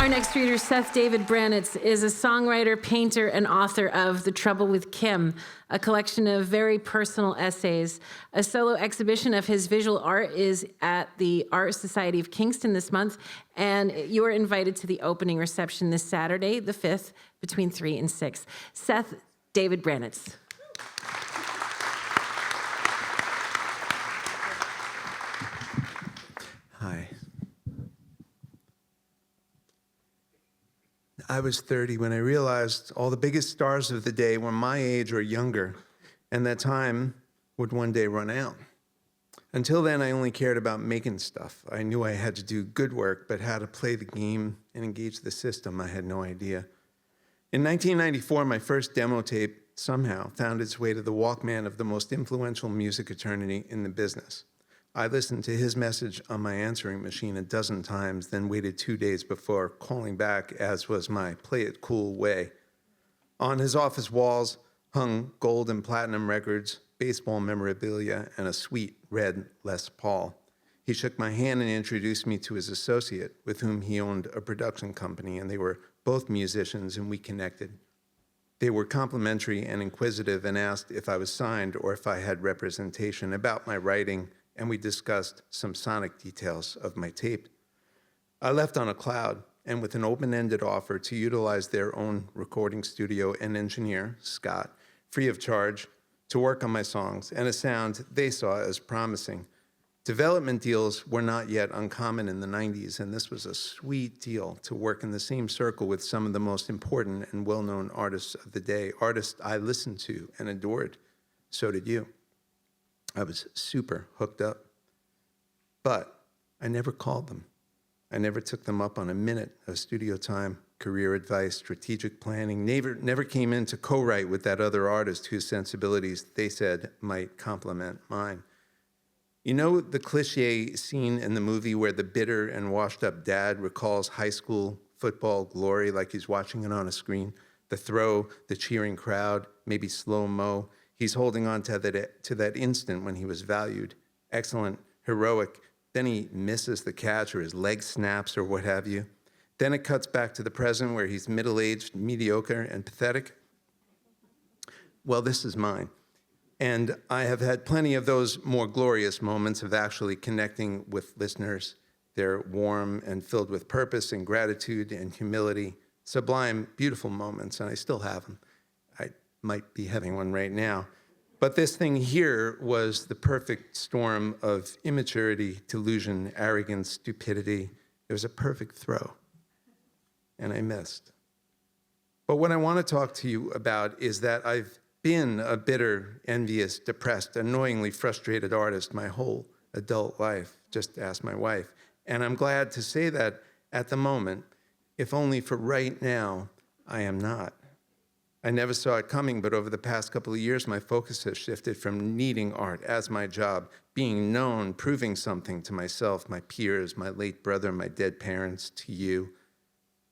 Our next reader, Seth David Branitz, is a songwriter, painter, and author of The Trouble with Kim, a collection of very personal essays. A solo exhibition of his visual art is at the Art Society of Kingston this month, and you are invited to the opening reception this Saturday, the 5th, between 3 and 6. Seth David Branitz. Hi. I was 30 when I realized all the biggest stars of the day were my age or younger, and that time would one day run out. Until then, I only cared about making stuff. I knew I had to do good work, but how to play the game and engage the system, I had no idea. In 1994, my first demo tape somehow found its way to the Walkman of the most influential music eternity in the business. I listened to his message on my answering machine a dozen times, then waited 2 days before calling back, as was my play it cool way. On his office walls hung gold and platinum records, baseball memorabilia, and a sweet red Les Paul. He shook my hand and introduced me to his associate, with whom he owned a production company, and they were both musicians, and we connected. They were complimentary and inquisitive and asked if I was signed or if I had representation about my writing, and we discussed some sonic details of my tape. I left on a cloud, and with an open-ended offer to utilize their own recording studio and engineer, Scott, free of charge, to work on my songs and a sound they saw as promising. Development deals were not yet uncommon in the 90s, and this was a sweet deal to work in the same circle with some of the most important and well-known artists of the day, artists I listened to and adored. So did you. I was super hooked up, but I never called them. I never took them up on a minute of studio time, career advice, strategic planning, never came in to co-write with that other artist whose sensibilities they said might complement mine. You know the cliche scene in the movie where the bitter and washed up dad recalls high school football glory like he's watching it on a screen? The throw, the cheering crowd, maybe slow-mo. He's holding on to that instant when he was valued, excellent, heroic. Then he misses the catch or his leg snaps or what have you. Then it cuts back to the present where he's middle-aged, mediocre, and pathetic. Well, this is mine. And I have had plenty of those more glorious moments of actually connecting with listeners. They're warm and filled with purpose and gratitude and humility, sublime, beautiful moments, and I still have them. I might be having one right now. But this thing here was the perfect storm of immaturity, delusion, arrogance, stupidity. It was a perfect throw, and I missed. But what I want to talk to you about is that I've been a bitter, envious, depressed, annoyingly frustrated artist my whole adult life. Just ask my wife. And I'm glad to say that at the moment, if only for right now, I am not. I never saw it coming, but over the past couple of years, my focus has shifted from needing art as my job, being known, proving something to myself, my peers, my late brother, my dead parents, to you,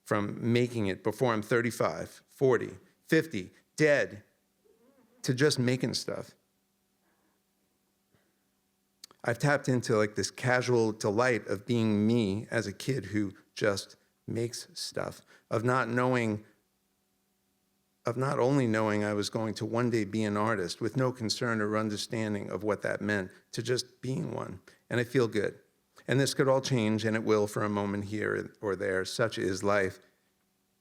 from making it before I'm 35, 40, 50, dead, to just making stuff. I've tapped into like this casual delight of being me as a kid who just makes stuff, of not only knowing I was going to one day be an artist with no concern or understanding of what that meant, to just being one. And I feel good. And this could all change, and it will for a moment here or there. Such is life.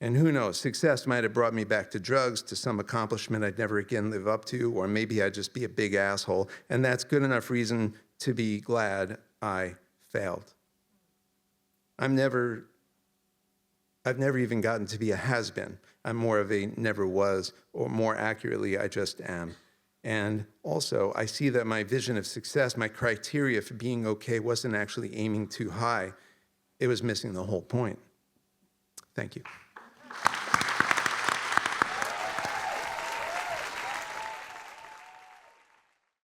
And who knows, success might have brought me back to drugs, to some accomplishment I'd never again live up to, or maybe I'd just be a big asshole. And that's good enough reason to be glad I failed. I've never even gotten to be a has-been. I'm more of a never was, or more accurately, I just am. And also, I see that my vision of success, my criteria for being okay, wasn't actually aiming too high. It was missing the whole point. Thank you.